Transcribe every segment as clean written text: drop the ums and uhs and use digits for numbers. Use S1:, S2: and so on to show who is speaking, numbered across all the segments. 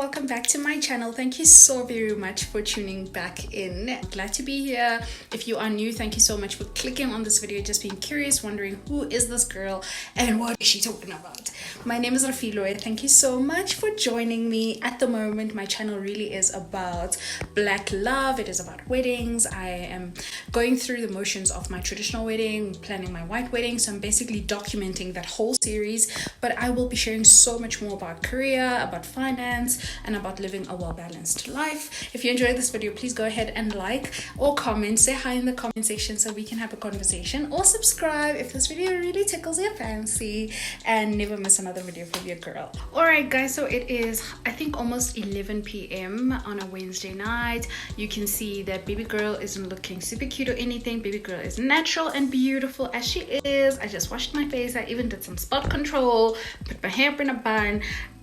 S1: welcome back to my channel. Thank you so very much for tuning back in. Glad to be here. If you are new, thank you so much for clicking on this video, just being curious, wondering who is this girl and what is she talking about. My name is Fifi. Thank you so much for joining me. At the moment, my channel really is about black love. It is about weddings. I am going through the motions of my traditional wedding, planning my white wedding, so I'm basically documenting that whole series, but I will be sharing so much more about career, about finance, and about living a well-balanced life. If you enjoyed this video, please go ahead and like or comment, say hi in the comment section so we can have a conversation, or subscribe if this video really tickles your fancy, and never miss another video from your girl. Alright guys, so it is I think almost 11 p.m. on a Wednesday night. You can see that baby girl isn't looking super cute or anything. Baby girl is natural and beautiful as she is. I just washed my face. I even did some spot control, put my hair up in a bun.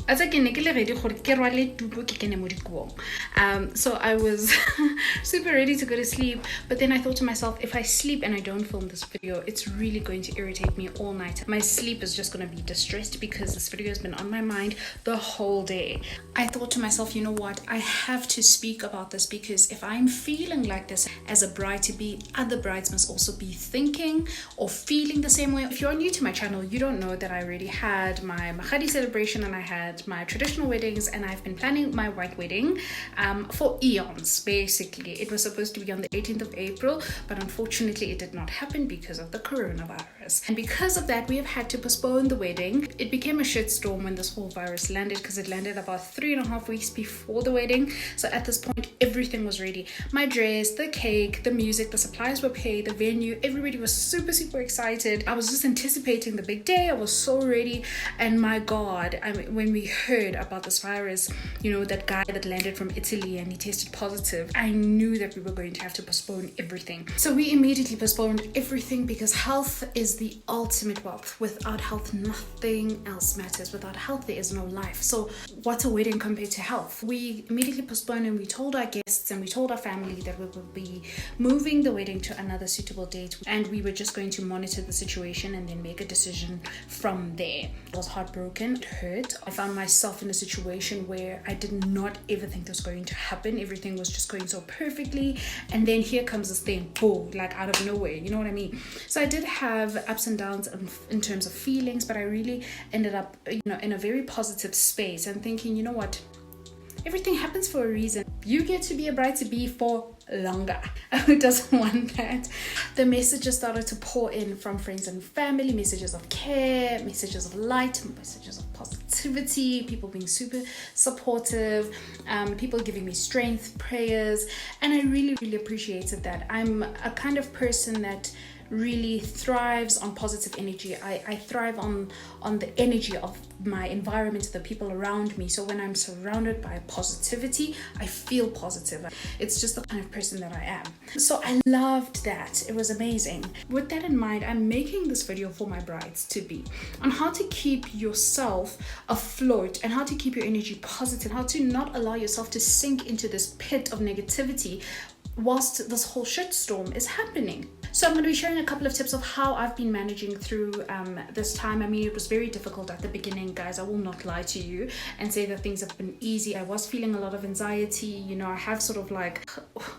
S1: So I was super ready to go to sleep, but then I thought to myself, if I sleep and I don't film this video, it's really going to irritate me all night. My sleep is just going to be distressed because this video has been on my mind the whole day. I thought to myself, you know what, I have to speak about this, because if I'm feeling like this as a bride-to-be, other brides must also be thinking or feeling the same way. If you're new to my channel, you don't know that I already had my magadi celebration and I had my traditional weddings, and I've been planning my white wedding for eons. Basically, it was supposed to be on the 18th of April, but unfortunately it did not happen because of the coronavirus, and because of that we have had to postpone the wedding. It became a shitstorm when this whole virus landed, because it landed about 3.5 weeks before the wedding. So at this point everything was ready. My dress, the cake, the music, the supplies were paid, the venue, everybody was super excited. I was just anticipating the big day. I was so ready, and my god, I mean, when we heard about this virus, you know, that guy that landed from Italy and he tested positive, I knew that we were going to have to postpone everything. So we immediately postponed everything, because health is the ultimate wealth. Without health, nothing else matters. Without health, there is no life. So what's a wedding compared to health? We immediately postponed, and we told our guests and we told our family that we would be moving the wedding to another suitable date, and we were just going to monitor the situation and then make a decision from there. I was heartbroken. It hurt. I found myself in a situation where I did not ever think this was going to happen. Everything was just going so perfectly, and then here comes this thing, boom, like out of nowhere, you know what I mean? So I did have ups and downs in terms of feelings, but I really ended up, you know, in a very positive space and thinking, you know what, everything happens for a reason. You get to be a bride-to-be for longer. Who doesn't want that? The messages started to pour in from friends and family, messages of care, messages of light, messages of positivity, people being super supportive, people giving me strength, prayers, and I really appreciated that. I'm a kind of person that really thrives on positive energy. I thrive on the energy of my environment, the people around me. So when I'm surrounded by positivity, I feel positive. It's just the kind of person that I am. So I loved that. It was amazing. With that in mind, I'm making this video for my brides to be on how to keep yourself afloat and how to keep your energy positive, how to not allow yourself to sink into this pit of negativity whilst this whole shitstorm is happening. So I'm going to be sharing a couple of tips of how I've been managing through this time. I mean, it was very difficult at the beginning, guys. I will not lie to you and say that things have been easy. I was feeling a lot of anxiety. You know, I have sort of like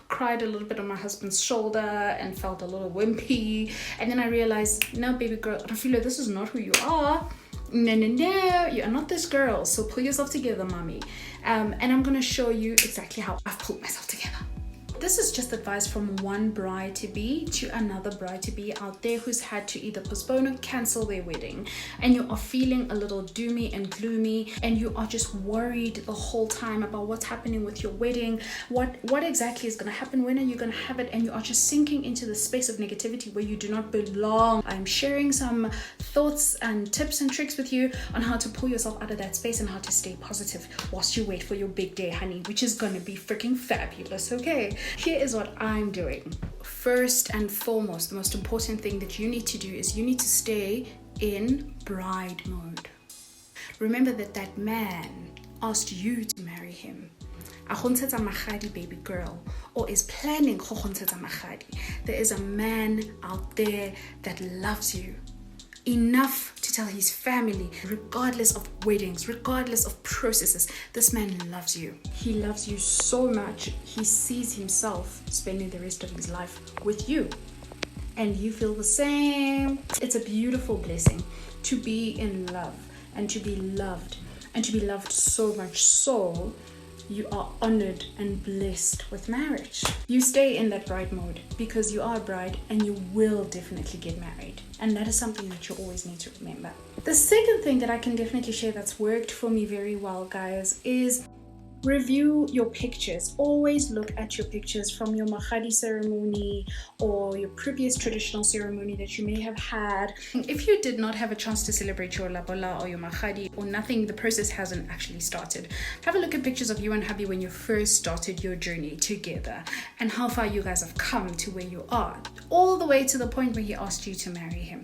S1: cried a little bit on my husband's shoulder and felt a little wimpy. And then I realized, no, baby girl, I feel like this is not who you are. No, you are not this girl. So pull yourself together, mommy. And I'm going to show you exactly how I've pulled myself together. This is just advice from one bride-to-be to another bride-to-be out there who's had to either postpone or cancel their wedding, and you are feeling a little doomy and gloomy, and you are just worried the whole time about what's happening with your wedding, what exactly is going to happen, when are you going to have it, and you are just sinking into the space of negativity where you do not belong. I'm sharing some thoughts and tips and tricks with you on how to pull yourself out of that space and how to stay positive whilst you wait for your big day, honey, which is going to be freaking fabulous. Okay, here is what I'm doing. First and foremost, the most important thing that you need to do is you need to stay in bride mode. Remember that man asked you to marry him. A khontshetsa magadi, baby girl, or is planning go khontshetsa magadi. There is a man out there that loves you enough to tell his family, regardless of weddings, regardless of processes, this man loves you. He loves you so much. He sees himself spending the rest of his life with you. And you feel the same. It's a beautiful blessing to be in love and to be loved, and to be loved so much so you are honored and blessed with marriage. You stay in that bride mode because you are a bride and you will definitely get married. And that is something that you always need to remember. The second thing that I can definitely share that's worked for me very well, guys, is review your pictures. Always look at your pictures from your magadi ceremony or your previous traditional ceremony that you may have had. If you did not have a chance to celebrate your lobola or your magadi or nothing, the process hasn't actually started, have a look at pictures of you and hubby when you first started your journey together and how far you guys have come to where you are, all the way to the point where he asked you to marry him.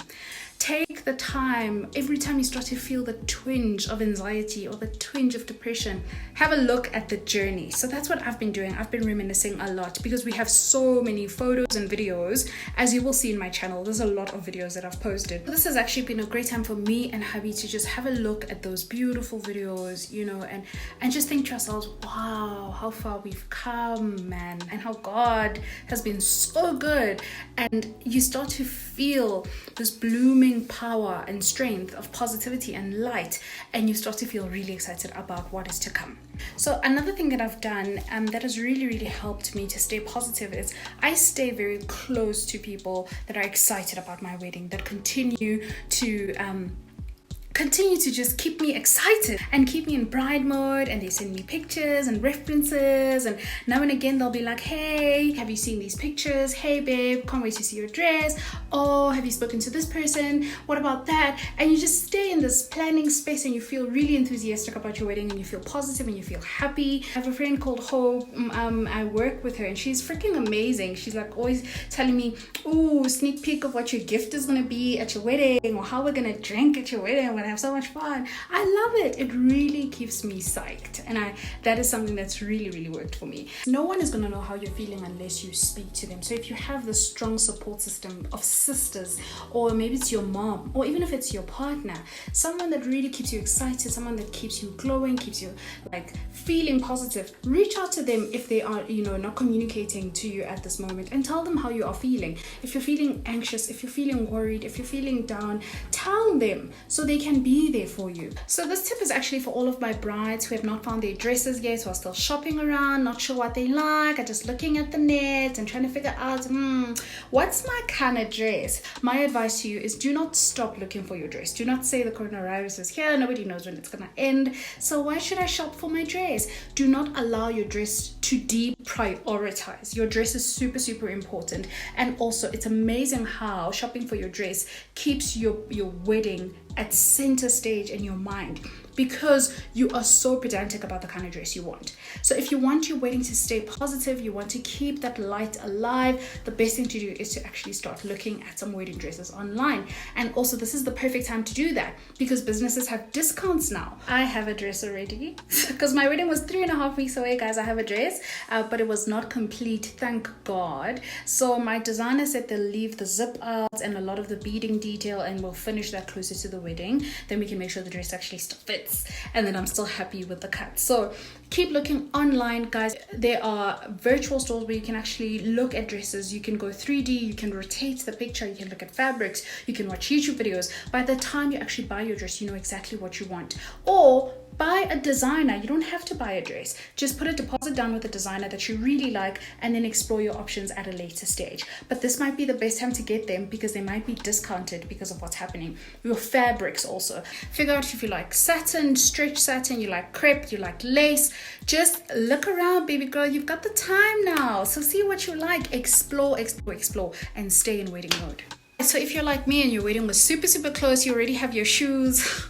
S1: Take the time, every time you start to feel the twinge of anxiety or the twinge of depression, have a look at the journey. So that's what I've been doing. I've been reminiscing a lot because we have so many photos and videos. As you will see in my channel, there's a lot of videos that I've posted. This has actually been a great time for me and hubby to just have a look at those beautiful videos, you know, and just think to ourselves, wow, how far we've come, man, and how God has been so good. And you start to feel this blooming power and strength of positivity and light, and you start to feel really excited about what is to come. So another thing that I've done that has really helped me to stay positive is I stay very close to people that are excited about my wedding, that continue to just keep me excited and keep me in bride mode, and they send me pictures and references, and now and again they'll be like, hey, have you seen these pictures? Hey babe, can't wait to see your dress. Oh, have you spoken to this person? What about that? And you just stay in this planning space and you feel really enthusiastic about your wedding and you feel positive and you feel happy. I have a friend called Hope. I work with her and she's freaking amazing. She's like always telling me, ooh, sneak peek of what your gift is gonna be at your wedding or how we're gonna drink at your wedding. I have so much fun. I love it. It really keeps me psyched, and that is something that's really worked for me. No one is going to know how you're feeling unless you speak to them. So if you have this strong support system of sisters, or maybe it's your mom, or even if it's your partner, someone that really keeps you excited, someone that keeps you glowing, keeps you like feeling positive, reach out to them if they are, you know, not communicating to you at this moment, and tell them how you are feeling. If you're feeling anxious, if you're feeling worried, if you're feeling down, tell them so they can be there for you. So this tip is actually for all of my brides who have not found their dresses yet, who are still shopping around, not sure what they like, are just looking at the net and trying to figure out, what's my kind of dress? My advice to you is do not stop looking for your dress. Do not say the coronavirus is here, nobody knows when it's gonna end, so why should I shop for my dress? Do not allow your dress to deprioritize. Your dress is super important, and also it's amazing how shopping for your dress keeps your wedding at center stage in your mind, because you are so pedantic about the kind of dress you want. So if you want your wedding to stay positive, you want to keep that light alive, the best thing to do is to actually start looking at some wedding dresses online. And also this is the perfect time to do that because businesses have discounts now. I have a dress already because my wedding was 3.5 weeks away, guys. I have a dress, but it was not complete, thank God. So my designer said they'll leave the zip out and a lot of the beading detail, and we'll finish that closer to the wedding. Then we can make sure the dress actually still fits, and then I'm still happy with the cut. So keep looking online, guys. There are virtual stores where you can actually look at dresses. You can go 3D, you can rotate the picture, you can look at fabrics, you can watch YouTube videos. By the time you actually buy your dress, you know exactly what you want. Or buy a designer. You don't have to buy a dress. Just put a deposit down with a designer that you really like, and then explore your options at a later stage. But this might be the best time to get them because they might be discounted because of what's happening. Your fabrics also. Figure out if you like satin, stretch satin, you like crepe, you like lace. Just look around, baby girl. You've got the time now. So see what you like. Explore, and stay in wedding mode. So if you're like me and your wedding was super close, you already have your shoes.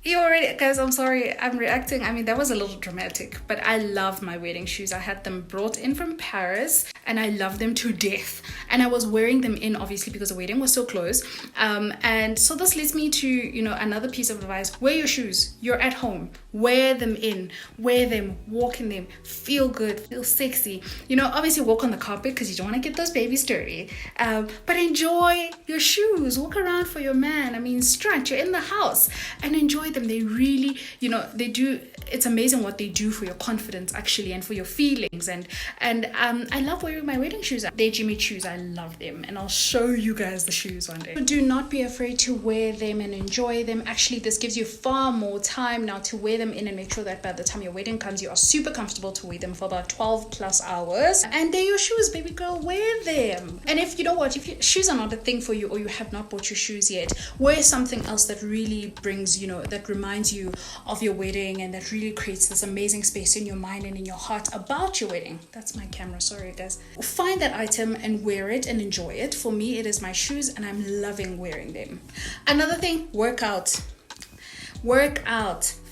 S1: You already, guys, I'm sorry, I'm reacting. I mean, that was a little dramatic, but I love my wedding shoes. I had them brought in from Paris and I love them to death. and I was wearing them in, obviously, because the wedding was so close. And so this leads me to, you know, another piece of advice. Wear your shoes. You're at home. Wear them in. Wear them. Walk in them. Feel good. Feel sexy. You know, obviously walk on the carpet because you don't want to get those babies dirty. But enjoy your shoes. Walk around for your man. I mean, strut. You're in the house. And enjoy them. They really, you know, they do. It's amazing what they do for your confidence, actually, and for your feelings. And I love wearing my wedding shoes. They're Jimmy shoes. I love them. And I'll show you guys the shoes one day. So do not be afraid to wear them and enjoy them. Actually, this gives you far more time now to wear them in and make sure that by the time your wedding comes, you are super comfortable to wear them for about 12 plus hours. And they're your shoes, baby girl. Wear them. And if you know what, if your shoes are not a thing for you, or you have not bought your shoes yet, wear something else that really brings, you know, that reminds you of your wedding, and that really creates this amazing space in your mind and in your heart about your wedding. That's my camera, sorry guys. Find that item and wear it and enjoy it. For me, it is my shoes, and I'm loving wearing them. Another thing, work out.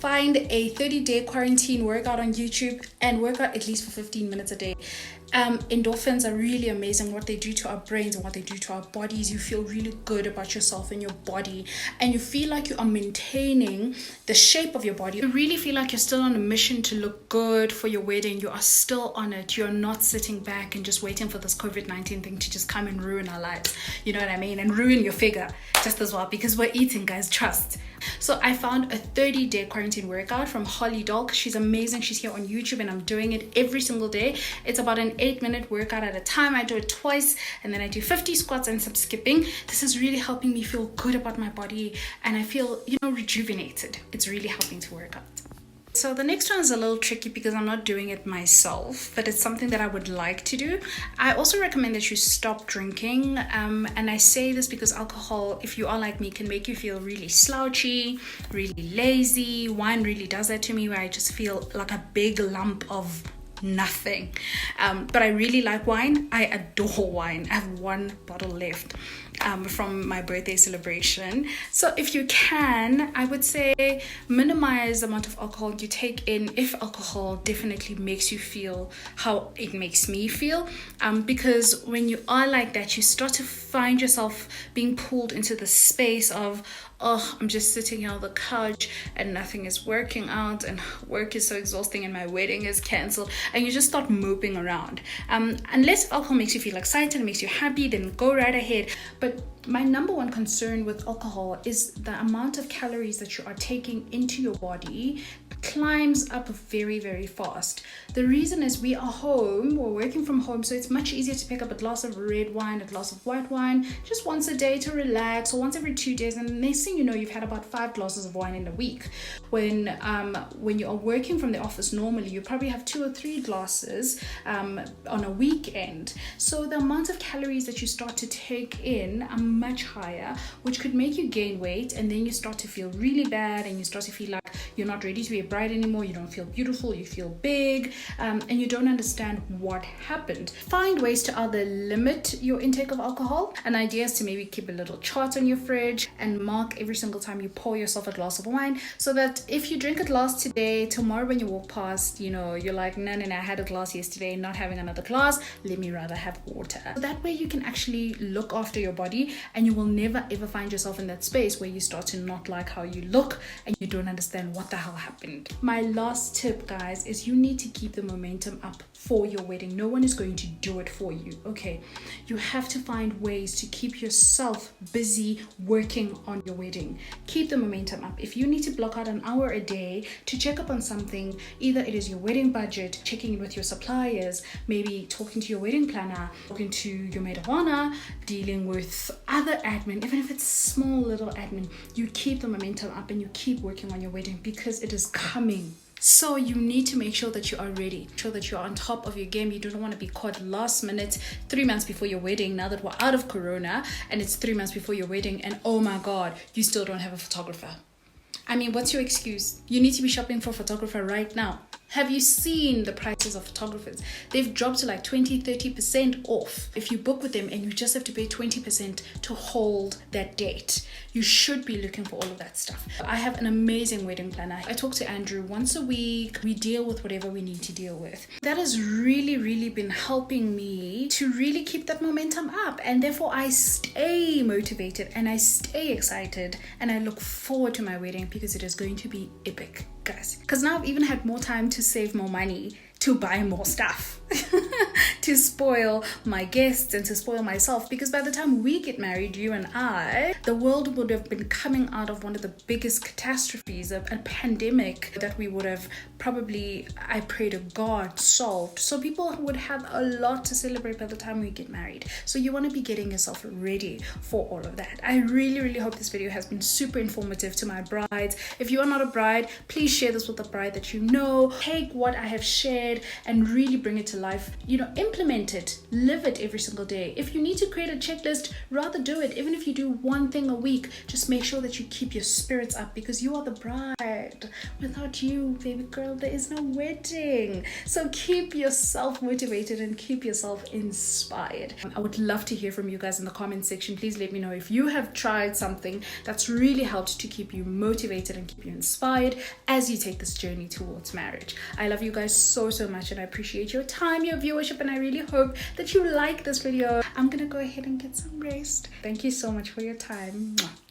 S1: Find a 30-day quarantine workout on YouTube and work out at least for 15 minutes a day. Endorphins are really amazing, what they do to our brains and what they do to our bodies. You feel really good about yourself and your body, and you feel like you are maintaining the shape of your body. You really feel like you're still on a mission to look good for your wedding. You are still on it. You're not sitting back and just waiting for this COVID-19 thing to just come and ruin our lives, you know what I mean, and ruin your figure just as well, because we're eating, guys, trust. So I found a 30-day quarantine workout from Dolke. She's amazing. She's here on YouTube, and I'm doing it every single day. It's about an 8-minute workout at a time. I do it twice, and then I do 50 squats and some skipping. This is really helping me feel good about my body, and I feel, you know, rejuvenated. It's really helping to work out. So the next one is a little tricky because I'm not doing it myself, but it's something that I would like to do. I also recommend that you stop drinking, and I say this because alcohol, if you are like me, can make you feel really slouchy, really lazy. Wine really does that to me, where I just feel like a big lump of nothing. But I really like wine. I adore wine. I have one bottle left from my birthday celebration. So if you can, I would say minimize the amount of alcohol you take in, if alcohol definitely makes you feel how it makes me feel, because when you are like that, you start to find yourself being pulled into the space of, oh, I'm just sitting here on the couch and nothing is working out, and work is so exhausting, and my wedding is cancelled, and you just start moping around. Unless alcohol makes you feel excited and makes you happy, then go right ahead. But my number one concern with alcohol is the amount of calories that you are taking into your body climbs up very, very fast. The reason is we are home, we're working from home, so it's much easier to pick up a glass of red wine, a glass of white wine, just once a day to relax, or once every 2 days, and the next thing you know, you've had about 5 glasses of wine in a week. When you are working from the office normally, you probably have 2 or 3 glasses on a weekend. So the amount of calories that you start to take in are much higher, which could make you gain weight, and then you start to feel really bad, and you start to feel like you're not ready to be a bride anymore. You don't feel beautiful, you feel big, and you don't understand what happened. Find ways to either limit your intake of alcohol. An idea is to maybe keep a little chart on your fridge and mark every single time you pour yourself a glass of wine, so that if you drink a glass today, tomorrow when you walk past, you know, you're like, no, I had a glass yesterday, not having another glass, let me rather have water. So that way you can actually look after your body, and you will never ever find yourself in that space where you start to not like how you look and you don't understand what the hell happened. My last tip, guys, is you need to keep the momentum up for your wedding. No one is going to do it for you, okay? You have to find ways to keep yourself busy working on your wedding. Keep the momentum up. If you need to block out an hour a day to check up on something, either it is your wedding budget, checking in with your suppliers, maybe talking to your wedding planner, talking to your maid of honor, dealing with other admin, even if it's small little admin, you keep the momentum up and you keep working on your wedding, because it is coming. So you need to make sure that you are ready, sure that you're on top of your game. You don't want to be caught last minute, 3 months before your wedding, now that we're out of Corona, and it's 3 months before your wedding, and oh my God, you still don't have a photographer. I mean, what's your excuse? You need to be shopping for a photographer right now. Have you seen the prices of photographers? They've dropped to like 20-30% off if you book with them, and you just have to pay 20% to hold that date. You should be looking for all of that stuff. I have an amazing wedding planner. I talk to Andrew once a week. We deal with whatever we need to deal with. That has really been helping me to really keep that momentum up, and therefore I stay motivated and I stay excited and I look forward to my wedding, because it is going to be epic, guys. Because now I've even had more time to save more money, to buy more stuff, to spoil my guests and to spoil myself, because by the time we get married, you and I, the world would have been coming out of one of the biggest catastrophes, a pandemic that we would have probably, I pray to God, solved. So people would have a lot to celebrate by the time we get married. So you want to be getting yourself ready for all of that. I really hope this video has been super informative to my brides. If you are not a bride, please share this with a bride that you know. Take what I have shared and really bring it to life. Implement it, live it every single day. If you need to create a checklist, rather do it. Even if you do one thing a week, just make sure that you keep your spirits up, because you are the bride. Without you, baby girl, there is no wedding. So keep yourself motivated and keep yourself inspired. I would love to hear from you guys in the comment section. Please let me know if you have tried something that's really helped to keep you motivated and keep you inspired as you take this journey towards marriage. I love you guys so much, and I appreciate your time, your viewership, and I really hope that you like this video. I'm gonna go ahead and get some rest. Thank you so much for your time. Mwah.